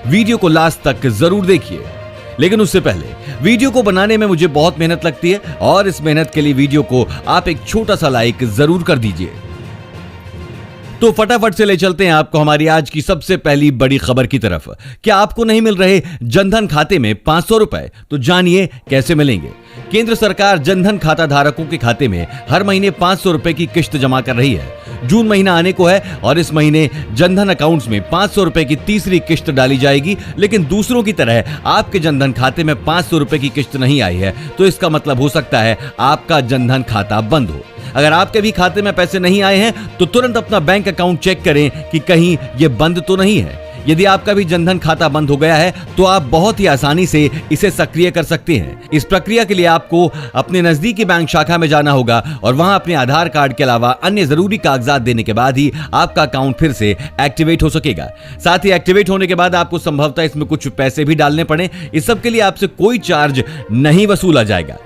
Video को last तक जरूर देखिए। लेकिन उससे पहले वीडियो को बनाने में मुझे बहुत मेहनत लगती है और इस मेहनत के लिए वीडियो को आप एक छोटा सा लाइक जरूर कर दीजिए। तो फटाफट से ले चलते हैं आपको हमारी आज की सबसे पहली बड़ी खबर की तरफ। क्या आपको नहीं मिल रहे जनधन खाते में 500 रुपए? तो जानिए कैसे मिलेंगे। केंद्र सरकार जनधन खाता धारकों के खाते में हर महीने 500 रुपए की किश्त जमा कर रही है। जून महीना आने को है और इस महीने जनधन अकाउंट्स में 500 रुपए की तीसरी किश्त डाली जाएगी। लेकिन दूसरों की तरह आपके जनधन खाते में 500 रुपए की किश्त नहीं आई है, तो इसका मतलब हो सकता है आपका जनधन खाता बंद हो। अगर आपके भी खाते में पैसे नहीं आए हैं तो तुरंत अपना बैंक अकाउंट चेक करें कि कहीं ये बंद तो नहीं है। यदि आपका भी जनधन खाता बंद हो गया है तो आप बहुत ही आसानी से इसे सक्रिय कर सकते हैं। इस प्रक्रिया के लिए आपको अपने नजदीकी बैंक शाखा में जाना होगा और वहां अपने आधार कार्ड के अलावा अन्य जरूरी कागजात देने के बाद ही आपका अकाउंट फिर से एक्टिवेट हो सकेगा। साथ ही एक्टिवेट होने के बाद आपको संभवतः इसमें कुछ पैसे भी डालने पड़े। इस सब के लिए आपसे कोई चार्ज नहीं वसूला जाएगा।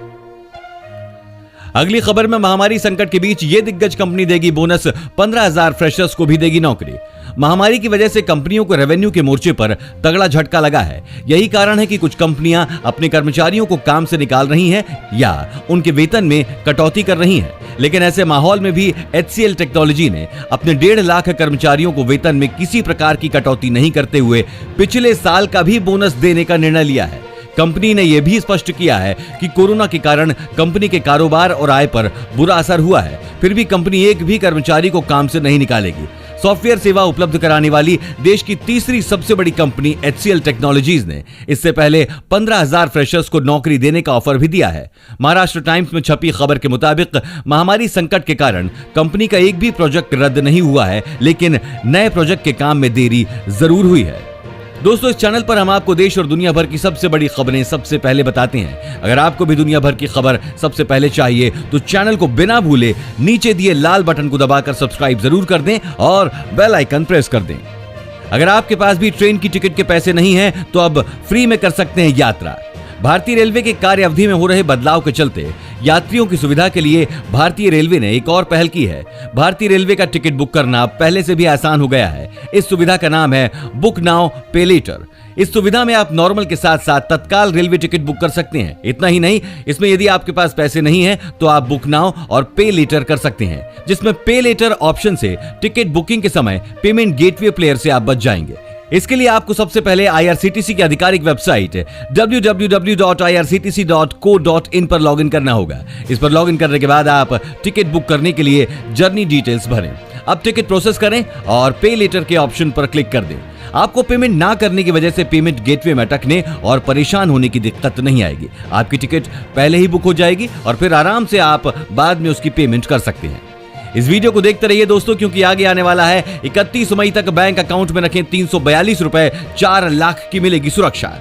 अगली खबर में महामारी संकट के बीच ये दिग्गज कंपनी देगी बोनस, 15,000 फ्रेशर्स को भी देगी नौकरी। महामारी की वजह से कंपनियों को रेवेन्यू के मोर्चे पर तगड़ा झटका लगा है। यही कारण है कि कुछ कंपनियां अपने कर्मचारियों को काम से निकाल रही हैं या उनके वेतन में कटौती कर रही हैं। लेकिन ऐसे माहौल में भी HCL टेक्नोलॉजी ने अपने 1.5 लाख कर्मचारियों को वेतन में किसी प्रकार की कटौती नहीं करते हुए पिछले साल का भी बोनस देने का निर्णय लिया है। कंपनी ने यह भी स्पष्ट किया है कि कोरोना के कारण कंपनी के कारोबार और आय पर बुरा असर हुआ है, फिर भी कंपनी एक भी कर्मचारी को काम से नहीं निकालेगी। सॉफ्टवेयर सेवा उपलब्ध कराने वाली देश की तीसरी सबसे बड़ी कंपनी HCL टेक्नोलॉजीज ने इससे पहले 15,000 फ्रेशर्स को नौकरी देने का ऑफर भी दिया है। महाराष्ट्र टाइम्स में छपी खबर के मुताबिक महामारी संकट के कारण कंपनी का एक भी प्रोजेक्ट रद्द नहीं हुआ है, लेकिन नए प्रोजेक्ट के काम में देरी जरूर हुई है। दोस्तों, इस चैनल पर हम आपको देश और दुनिया भर की सबसे बड़ी खबरें सबसे पहले बताते हैं। अगर आपको भी दुनिया भर की खबर सबसे पहले चाहिए तो चैनल को बिना भूले नीचे दिए लाल बटन को दबाकर सब्सक्राइब जरूर कर दें और बेल आइकन प्रेस कर दें। अगर आपके पास भी ट्रेन की टिकट के पैसे नहीं हैं तो अब फ्री में कर सकते हैं यात्रा। भारतीय रेलवे के कार्य अवधि में हो रहे बदलाव के चलते यात्रियों की सुविधा के लिए भारतीय रेलवे ने एक और पहल की है। भारतीय रेलवे का टिकट बुक करना पहले से भी आसान हो गया है। इस सुविधा का नाम है बुक नाउ पे लेटर। इस सुविधा में आप नॉर्मल के साथ साथ तत्काल रेलवे टिकट बुक कर सकते हैं। इतना ही नहीं, इसमें यदि आपके पास पैसे नहीं हैं तो आप बुक नाउ और पे लेटर कर सकते हैं, जिसमें पे लेटर ऑप्शन से टिकट बुकिंग के समय पेमेंट गेटवे प्लेयर से आप बच जाएंगे। इसके लिए आपको सबसे पहले IRCTC की आधिकारिक वेबसाइट www.irctc.co.in पर लॉगिन करना होगा। इस पर लॉगिन करने के बाद आप टिकट बुक करने के लिए जर्नी डिटेल्स भरें। अब टिकट प्रोसेस करें और पे लेटर के ऑप्शन पर क्लिक कर दें। आपको पेमेंट ना करने की वजह से पेमेंट गेटवे में अटकने और परेशान होने की दिक्कत नहीं आएगी। आपकी टिकट पहले ही बुक हो जाएगी और फिर आराम से आप बाद में उसकी पेमेंट कर सकते हैं। इस वीडियो को देखते रहिए दोस्तों, क्योंकि आगे आने वाला है 31 मई तक बैंक अकाउंट में रखें 342 रुपए, 4 लाख की मिलेगी सुरक्षा।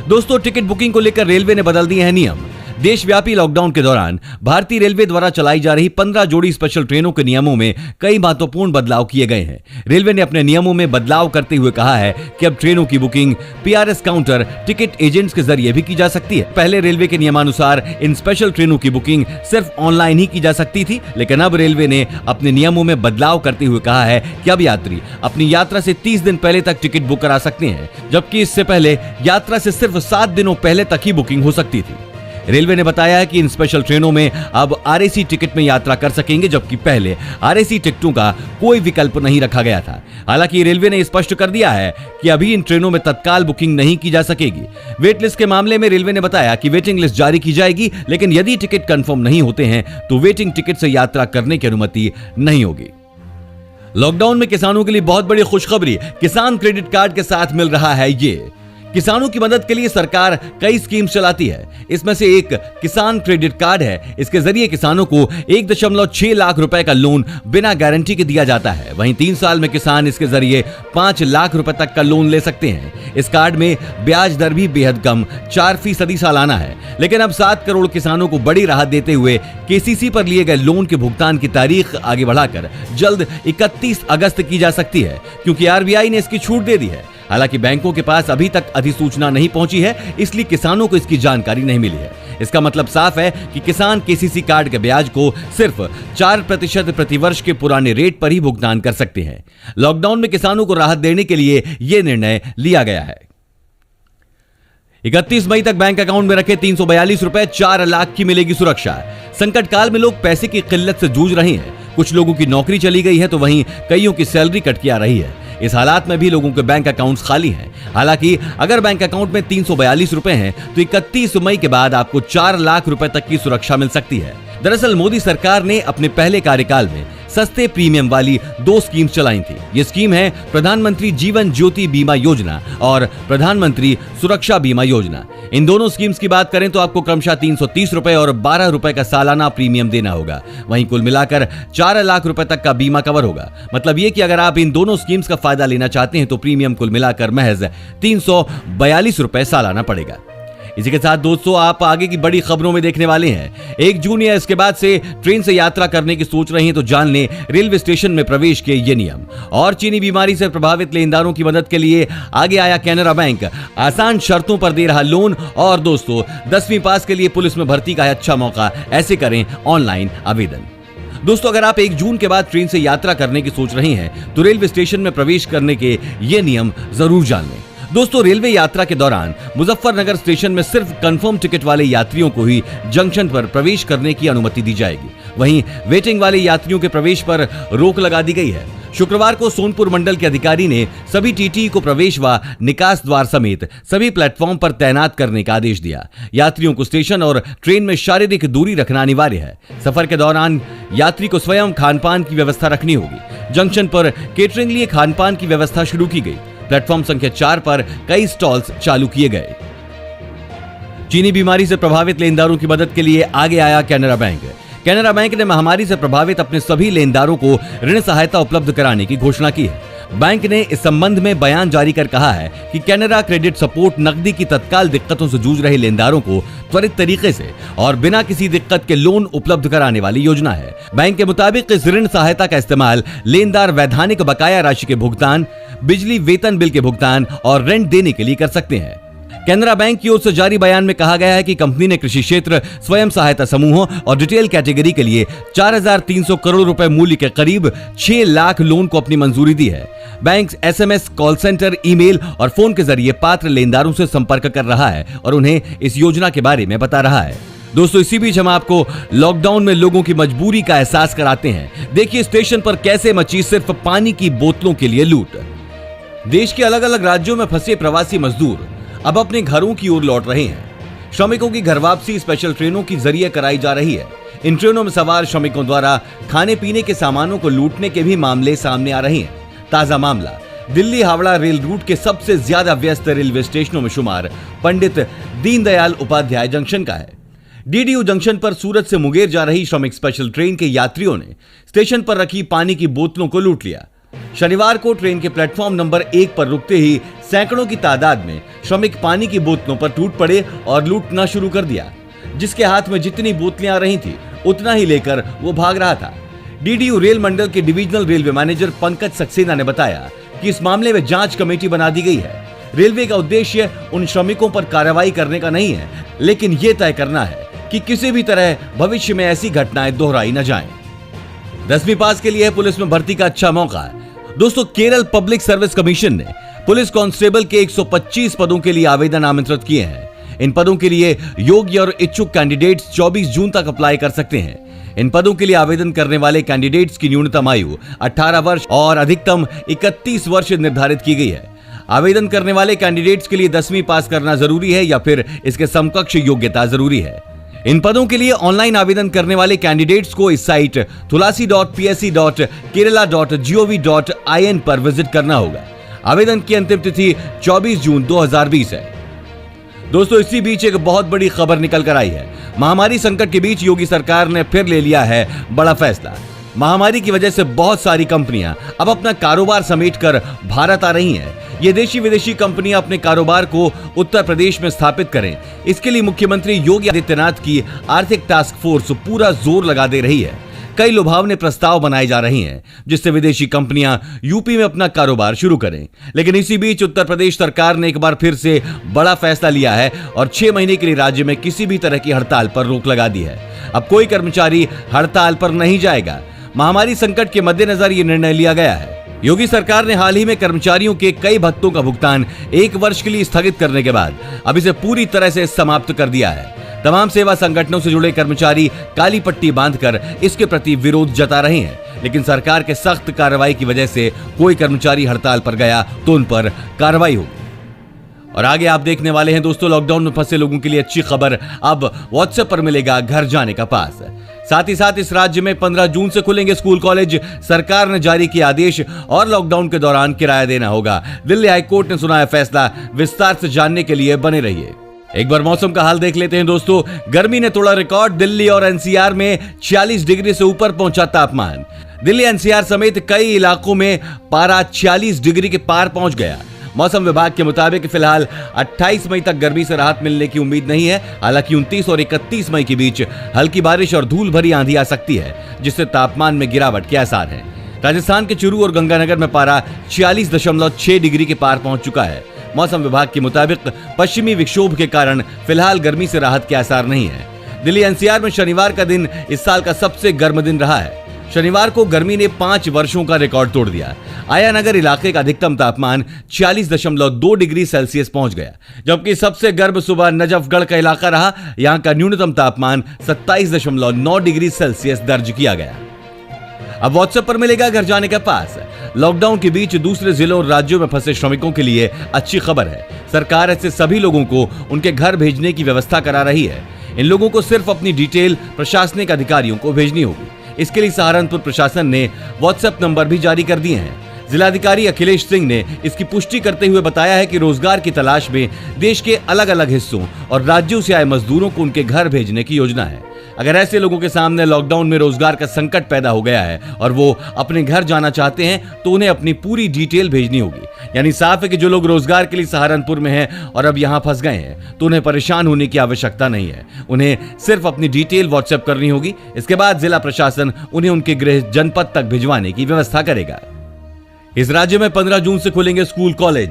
दोस्तों, टिकट बुकिंग को लेकर रेलवे ने बदल दिए हैं नियम। देशव्यापी लॉकडाउन के दौरान भारतीय रेलवे द्वारा चलाई जा रही 15 जोड़ी स्पेशल ट्रेनों के नियमों में कई महत्वपूर्ण बदलाव किए गए हैं। रेलवे ने अपने नियमों में बदलाव करते हुए कहा है कि अब ट्रेनों की booking PRS counter ticket agents के जरिए भी की जा सकती है। पहले रेलवे के नियमानुसार इन स्पेशल ट्रेनों की बुकिंग सिर्फ ऑनलाइन ही की जा सकती थी, लेकिन अब रेलवे ने अपने नियमों में बदलाव करते हुए कहा है कि अब यात्री अपनी यात्रा से 30 दिन पहले तक टिकट बुक करा सकते हैं, जबकि इससे पहले यात्रा से सिर्फ 7 दिनों पहले तक ही बुकिंग हो सकती थी। रेलवे ने बताया है कि इन स्पेशल ट्रेनों में अब RAC टिकट में यात्रा कर सकेंगे, जबकि पहले RAC टिकटों का कोई विकल्प नहीं रखा गया था। हालांकि रेलवे ने स्पष्ट कर दिया है कि अभी इन ट्रेनों में तत्काल बुकिंग नहीं की जा सकेगी। वेट लिस्ट के मामले में रेलवे ने बताया कि वेटिंग लिस्ट जारी की जाएगी, लेकिन यदि टिकट कंफर्म नहीं होते हैं तो वेटिंग टिकट से यात्रा करने की अनुमति नहीं होगी। लॉकडाउन में किसानों के लिए बहुत बड़ी खुशखबरी, किसान क्रेडिट कार्ड के साथ मिल रहा है ये। किसानों की मदद के लिए सरकार कई स्कीम्स चलाती है। इसमें से एक किसान क्रेडिट कार्ड है। इसके जरिए किसानों को 1.6 लाख रुपए का लोन बिना गारंटी के दिया जाता है। वहीं 3 साल में किसान इसके जरिए 5 लाख रुपए तक का लोन ले सकते हैं। इस कार्ड में ब्याज दर भी बेहद कम 4% सालाना है। लेकिन अब 7 करोड़ किसानों को बड़ी राहत देते हुए KCC पर लिए गए लोन के भुगतान की तारीख आगे बढ़ाकर जल्द 31 अगस्त की जा सकती है, क्योंकि RBI ने इसकी छूट दे दी है। हालांकि बैंकों के पास अभी तक अधिसूचना नहीं पहुंची है, इसलिए किसानों को इसकी जानकारी नहीं मिली है। इसका मतलब साफ है कि किसान केसीसी कार्ड के ब्याज को सिर्फ 4% प्रतिवर्ष के पुराने रेट पर ही भुगतान कर सकते हैं। लॉकडाउन में किसानों को राहत देने के लिए यह निर्णय लिया गया है। 31 मई तक बैंक अकाउंट में रखे 342 रुपए, 4 लाख की मिलेगी सुरक्षा। संकट काल में लोग पैसे की किल्लत से जूझ रहे हैं। कुछ लोगों की नौकरी चली गई है तो वहीं कईयों की सैलरी कट की आ रही है। इस हालात में भी लोगों के बैंक अकाउंट्स खाली हैं। हालांकि अगर बैंक अकाउंट में 342 रुपए हैं तो 31 मई के बाद आपको 4 लाख रुपए तक की सुरक्षा मिल सकती है। दरअसल मोदी सरकार ने अपने पहले कार्यकाल में सस्ते प्रीमियम वाली 2 स्कीम्स चलाई थी। ये स्कीम है प्रधानमंत्री जीवन ज्योति बीमा योजना और प्रधानमंत्री सुरक्षा बीमा योजना। इन दोनों स्कीम्स की बात करें तो आपको क्रमशः 330 रुपए और 12 रुपए का सालाना प्रीमियम देना होगा। वहीं कुल मिलाकर 4 लाख रुपए तक का बीमा कवर होगा। मतलब ये कि अगर आप इन दोनों स्कीम्स का फायदा लेना चाहते हैं तो प्रीमियम कुल मिलाकर महज 342 रुपए सालाना पड़ेगा। इसी के साथ दोस्तों आप आगे की बड़ी खबरों में देखने वाले हैं। 1 जून या इसके बाद से ट्रेन से यात्रा करने की सोच रहे हैं तो जान लें रेलवे स्टेशन में प्रवेश के ये नियम। और चीनी बीमारी से प्रभावित लेनदारों की मदद के लिए आगे आया कैनरा बैंक, आसान शर्तों पर दे रहा लोन। और दोस्तों 10वीं पास के लिए पुलिस में भर्ती का है अच्छा मौका, ऐसे करें ऑनलाइन आवेदन। दोस्तों अगर आप 1 जून के बाद ट्रेन से यात्रा करने की सोच रहे हैं तो रेलवे स्टेशन में प्रवेश करने के ये नियम जरूर जान लें। दोस्तों रेलवे यात्रा के दौरान मुजफ्फरनगर स्टेशन में सिर्फ कंफर्म टिकट वाले यात्रियों को ही जंक्शन पर प्रवेश करने की अनुमति दी जाएगी। वहीं वेटिंग वाले यात्रियों के प्रवेश पर रोक लगा दी गई है। शुक्रवार को सोनपुर मंडल के अधिकारी ने सभी टीटी को प्रवेश व निकास द्वार समेत सभी प्लेटफॉर्म पर तैनात करने का आदेश दिया। यात्रियों को स्टेशन और ट्रेन में शारीरिक दूरी रखना अनिवार्य है। सफर के दौरान यात्री को स्वयं खानपान की व्यवस्था रखनी होगी। जंक्शन पर केटरिंग लिए खानपान की व्यवस्था शुरू की गई। प्लेटफॉर्म संख्या 4 पर कई स्टॉल्स चालू किए गए। चीनी बीमारी से प्रभावित लेनदारों की मदद के लिए आगे आया कैनरा बैंक। कैनरा बैंक ने महामारी से प्रभावित अपने सभी लेनदारों को ऋण सहायता उपलब्ध कराने की घोषणा की है। बैंक ने इस संबंध में बयान जारी कर कहा है कि कैनरा क्रेडिट सपोर्ट नकदी की तत्काल दिक्कतों से जूझ रहे लेनदारों को त्वरित तरीके से और बिना किसी दिक्कत के लोन उपलब्ध कराने वाली योजना है। बैंक के मुताबिक इस ऋण सहायता का इस्तेमाल लेनदार वैधानिक बकाया राशि के भुगतान, बिजली वेतन बिल के भुगतान और रेंट देने के लिए कर सकते हैं। कैनरा बैंक की ओर से जारी बयान में कहा गया है कि कंपनी ने कृषि क्षेत्र, स्वयं सहायता समूहों और रिटेल कैटेगरी के लिए 4,300 करोड़ रुपए मूल्य के करीब 6 लाख लोन को अपनी मंजूरी दी है। Bank SMS, call centre, email और फोन के जरिए पात्र लेनदारों से संपर्क कर रहा है और उन्हें इस योजना के बारे में बता रहा है। दोस्तों इसी बीच हम आपको लॉकडाउन में लोगों की मजबूरी का एहसास कराते हैं। देखिए स्टेशन पर कैसे मची सिर्फ पानी की बोतलों के लिए लूट। देश के अलग अलग राज्यों में फंसे प्रवासी मजदूर अब अपने घरों की ओर लौट रहे हैं। श्रमिकों की घर वापसी स्पेशल ट्रेनों के जरिए कराई जा रही है। इन ट्रेनों में सवार श्रमिकों द्वारा खाने पीने के सामानों को लूटने के भी मामले सामने आ रहे हैं। ताजा मामला दिल्ली हावड़ा रेल रूट के सबसे ज्यादा व्यस्त रेलवे स्टेशनों में शुमार पंडित दीनदयाल उपाध्याय जंक्शन का है। DDU जंक्शन पर सूरत से मुंगेर जा रही श्रमिक स्पेशल ट्रेन के यात्रियों ने स्टेशन पर रखी पानी की बोतलों को लूट लिया। शनिवार को ट्रेन के प्लेटफॉर्म नंबर 1 पर रुकते ही सैकड़ों की तादाद में श्रमिक पानी की बोतलों पर टूट पड़े और लूटना शुरू कर दिया। जिसके हाथ में जितनी बोतलें आ रही थी उतना ही लेकर वो भाग रहा था। DDU रेल मंडल के divisional railway manager Pankaj Saxena ने बताया कि इस मामले में जांच कमेटी बना दी गई है। रेलवे का उद्देश्य उन श्रमिकों पर कार्रवाई करने का नहीं है, लेकिन यह तय करना है कि किसी भी तरह भविष्य में ऐसी घटनाएं दोहराई न जाएं। 10वीं पास के लिए पुलिस में भर्ती का अच्छा मौका है। दोस्तों केरल पब्लिक सर्विस कमीशन ने पुलिस कांस्टेबल के 125 पदों के लिए आवेदन आमंत्रित किए हैं। इन पदों के लिए योग्य और इच्छुक कैंडिडेट्स 24 जून तक अप्लाई कर सकते हैं। इन पदों के लिए आवेदन करने वाले कैंडिडेट्स की न्यूनतम आयु 18 वर्ष और अधिकतम 31 वर्ष निर्धारित की गई है। आवेदन करने वाले कैंडिडेट्स के लिए 10वीं पास करना जरूरी है या फिर इसके समकक्ष योग्यता जरूरी है। इन पदों के लिए ऑनलाइन आवेदन करने वाले कैंडिडेट्स को इस साइट tulasi.psc.kerala.gov.in पर विजिट करना होगा। आवेदन की अंतिम तिथि 24 जून 2020 है। दोस्तों इसी बीच एक बहुत बड़ी खबर निकल कर आई है। महामारी संकट के बीच योगी सरकार ने फिर ले लिया है बड़ा फैसला। महामारी की वजह से बहुत सारी कंपनियां अब अपना कारोबार समेटकर भारत आ रही हैं। ये देशी विदेशी कंपनियां अपने कारोबार को उत्तर प्रदेश में स्थापित करें, इसके लिए मुख्यमंत्री योगी आदित्यनाथ की आर्थिक टास्क फोर्स पूरा जोर लगा दे रही है। कई लुभावने प्रस्ताव बनाए जा रहे हैं जिससे विदेशी कंपनियां यूपी में अपना कारोबार शुरू करें। लेकिन इसी बीच उत्तर प्रदेश सरकार ने एक बार फिर से बड़ा फैसला लिया है और 6 महीने के लिए राज्य में किसी भी तरह की हड़ताल पर रोक लगा दी है। अब कोई कर्मचारी हड़ताल पर नहीं जाएगा। महामारी संकट के मद्देनजर यह निर्णय लिया गया है। योगी सरकार ने हाल ही में कर्मचारियों के कई भत्तों का भुगतान 1 वर्ष के लिए स्थगित करने के बाद अब इसे पूरी तरह से समाप्त कर दिया है। तमाम सेवा संगठनों से जुड़े कर्मचारी काली पट्टी बांधकर इसके प्रति विरोध जता रहे हैं, लेकिन सरकार के सख्त कार्रवाई की वजह से कोई कर्मचारी हड़ताल पर गया तो उन पर कार्रवाई होगी। और आगे आप देखने वाले हैं दोस्तों, लॉकडाउन में फंसे लोगों के लिए अच्छी खबर, अब व्हाट्सएप पर मिलेगा घर जाने का पास। साथ ही साथ इस राज्य में 15 जून से खुलेंगे स्कूल कॉलेज। सरकार ने जारी किया आदेश और लॉकडाउन के दौरान किराया देना होगा। दिल्ली हाईकोर्ट ने सुनाया फैसला। विस्तार से जानने के लिए बने रहिए। एक बार मौसम का हाल देख लेते हैं दोस्तों। गर्मी ने तोड़ा रिकॉर्ड। दिल्ली और एनसीआर में 46 डिग्री से ऊपर पहुंचा तापमान। दिल्ली एनसीआर समेत कई इलाकों में पारा 46 डिग्री के पार पहुंच गया। मौसम विभाग के मुताबिक फिलहाल 28 मई तक गर्मी से राहत मिलने की उम्मीद नहीं है। हालांकि 29 और 31 मई के बीच हल्की बारिश और धूल भरी आंधी आ सकती है, जिससे तापमान में गिरावट के आसार हैं। राजस्थान के चुरू और गंगानगर में पारा 46.6 डिग्री के पार पहुंच चुका है। मौसम विभाग के मुताबिक पश्चिमी विक्षोभ के कारण फिलहाल गर्मी से राहत के आसार नहीं है। दिल्ली एनसीआर में शनिवार का दिन इस साल का सबसे गर्म दिन रहा है। शनिवार को गर्मी ने 5 वर्षों का रिकॉर्ड तोड़ दिया। आयानगर इलाके का अधिकतम तापमान 46.2 डिग्री सेल्सियस पहुंच गया, जबकि सबसे गर्म सुबह नजफगढ़ का इलाका रहा। यहां का न्यूनतम तापमान 27.9 डिग्री सेल्सियस दर्ज किया गया। अब व्हाट्सएप पर मिलेगा घर जाने का पास। लॉकडाउन के बीच दूसरे जिलों और राज्यों में फंसे श्रमिकों के लिए अच्छी खबर है। सरकार ऐसे सभी लोगों को उनके घर भेजने की व्यवस्था करा रही है। इन लोगों को सिर्फ अपनी डिटेल प्रशासनिक अधिकारियों को भेजनी होगी। इसके लिए सहारनपुर प्रशासन ने व्हाट्सएप नंबर भी जारी कर दिए हैं। जिलाधिकारी अखिलेश सिंह ने इसकी पुष्टि करते हुए बताया है कि रोजगार की तलाश में देश के अलग अलग हिस्सों और राज्यों से आए मजदूरों को उनके घर भेजने की योजना है। अगर ऐसे लोगों के सामने लॉकडाउन में रोजगार का संकट पैदा हो गया है और वो अपने घर जाना चाहते हैं तो उन्हें अपनी पूरी डिटेल भेजनी होगी। यानी साफ है कि जो लोग रोजगार के लिए सहारनपुर में हैं और अब यहाँ फंस गए हैं तो उन्हें परेशान होने की आवश्यकता नहीं है। उन्हें सिर्फ अपनी डिटेल व्हाट्सएप करनी होगी। इसके बाद जिला प्रशासन उन्हें उनके गृह जनपद तक भिजवाने की व्यवस्था करेगा। इस राज्य में 15 जून से खुलेंगे स्कूल कॉलेज।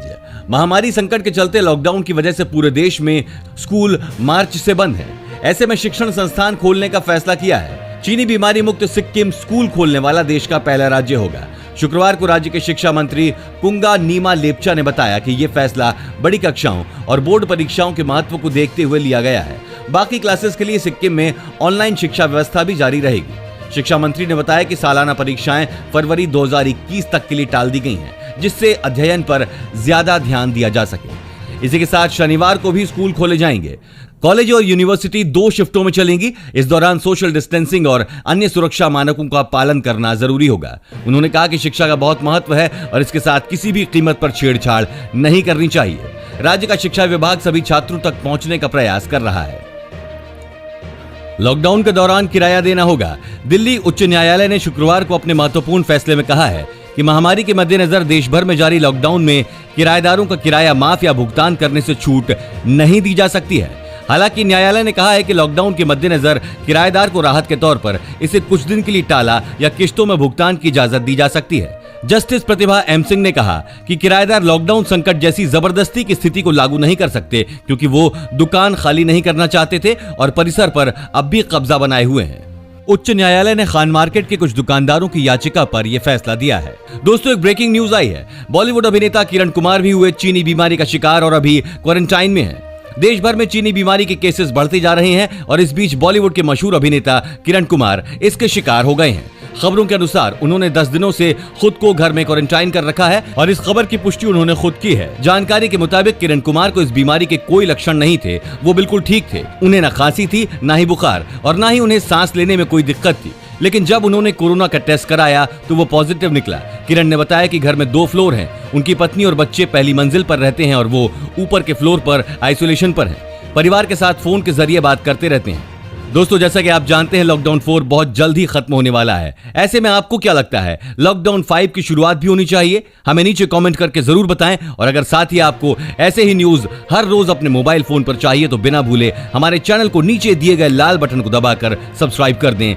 महामारी संकट के चलते लॉकडाउन की वजह से पूरे देश में स्कूल मार्च से बंद है। ऐसे में शिक्षण संस्थान खोलने का फैसला किया है। चीनी बीमारी मुक्त सिक्किम स्कूल खोलने वाला देश का पहला राज्य होगा। शुक्रवार को राज्य के शिक्षा मंत्री कुंगा नीमा लेपचा ने बताया कि यह फैसला बड़ी कक्षाओं और बोर्ड परीक्षाओं के महत्व को देखते हुए लिया गया है। बाकी क्लासेस के लिए सिक्किम में ऑनलाइन शिक्षा व्यवस्था भी जारी रहेगी। शिक्षा मंत्री ने बताया कि सालाना परीक्षाएं फरवरी 2021 तक के लिए टाल दी गई हैं, जिससे अध्ययन पर ज्यादा ध्यान दिया जा सके। इसी के साथ शनिवार को भी स्कूल खोले जाएंगे। कॉलेज और यूनिवर्सिटी 2 शिफ्टों में चलेंगी। इस दौरान सोशल डिस्टेंसिंग और अन्य सुरक्षा मानकों का पालन करना जरूरी होगा। उन्होंने कहा कि शिक्षा का बहुत महत्व है और इसके साथ किसी भी कीमत पर छेड़छाड़ नहीं करनी चाहिए। राज्य का शिक्षा विभाग सभी छात्रों तक पहुंचने का प्रयास कर रहा है। लॉकडाउन के दौरान किराया देना होगा। दिल्ली उच्च न्यायालय ने शुक्रवार को अपने महत्वपूर्ण फैसले में कहा है कि महामारी के मद्देनजर देश भर में जारी लॉकडाउन में किराएदारों का किराया माफ या भुगतान करने से छूट नहीं दी जा सकती है। हालांकि न्यायालय ने कहा है कि लॉकडाउन के मद्देनजर किराएदार को राहत के तौर पर इसे कुछ दिन के लिए टाला या किश्तों में भुगतान की इजाजत दी जा सकती है। जस्टिस प्रतिभा एम सिंह ने कहा कि किराएदार लॉकडाउन संकट जैसी जबरदस्ती की स्थिति को लागू नहीं कर सकते, क्योंकि वो दुकान खाली नहीं करना चाहते थे और परिसर पर अब भी कब्जा बनाए हुए हैं। उच्च न्यायालय ने खान मार्केट के कुछ दुकानदारों की याचिका पर यह फैसला दिया है। दोस्तों, एक ब्रेकिंग न्यूज आई है। बॉलीवुड अभिनेता किरण कुमार भी हुए चीनी बीमारी का शिकार और अभी क्वारंटाइन में है। देश भर में चीनी बीमारी के केसेस बढ़ते जा रहे हैं और इस बीच बॉलीवुड के मशहूर अभिनेता किरण कुमार इसके शिकार हो गए हैं। खबरों के अनुसार उन्होंने 10 दिनों से खुद को घर में क्वारंटाइन कर रखा है और इस खबर की पुष्टि उन्होंने खुद की है। जानकारी के मुताबिक किरण कुमार को इस बीमारी के कोई लक्षण नहीं थे। वो बिल्कुल ठीक थे। उन्हें न खांसी थी, ना ही बुखार और ना ही उन्हें सांस लेने में कोई दिक्कत थी। लेकिन जब उन्होंने कोरोना का टेस्ट कराया तो वो पॉजिटिव निकला। किरण ने बताया कि घर में 2 फ्लोर हैं। उनकी पत्नी और बच्चे पहली मंजिल पर रहते हैं और वो ऊपर के फ्लोर पर आइसोलेशन पर हैं। परिवार के साथ फोन के जरिए बात करते रहते हैं। दोस्तों, जैसा कि आप जानते हैं, लॉकडाउन 4 बहुत जल्द ही खत्म होने वाला है। ऐसे में आपको क्या लगता है, लॉकडाउन 5 की शुरुआत भी होनी चाहिए? हमें नीचे कमेंट करके जरूर बताएं। और अगर साथ ही आपको ऐसे ही न्यूज हर रोज अपने मोबाइल फोन पर चाहिए तो बिना भूले हमारे चैनल को नीचे दिए गए लाल बटन को दबाकर सब्सक्राइब कर दें।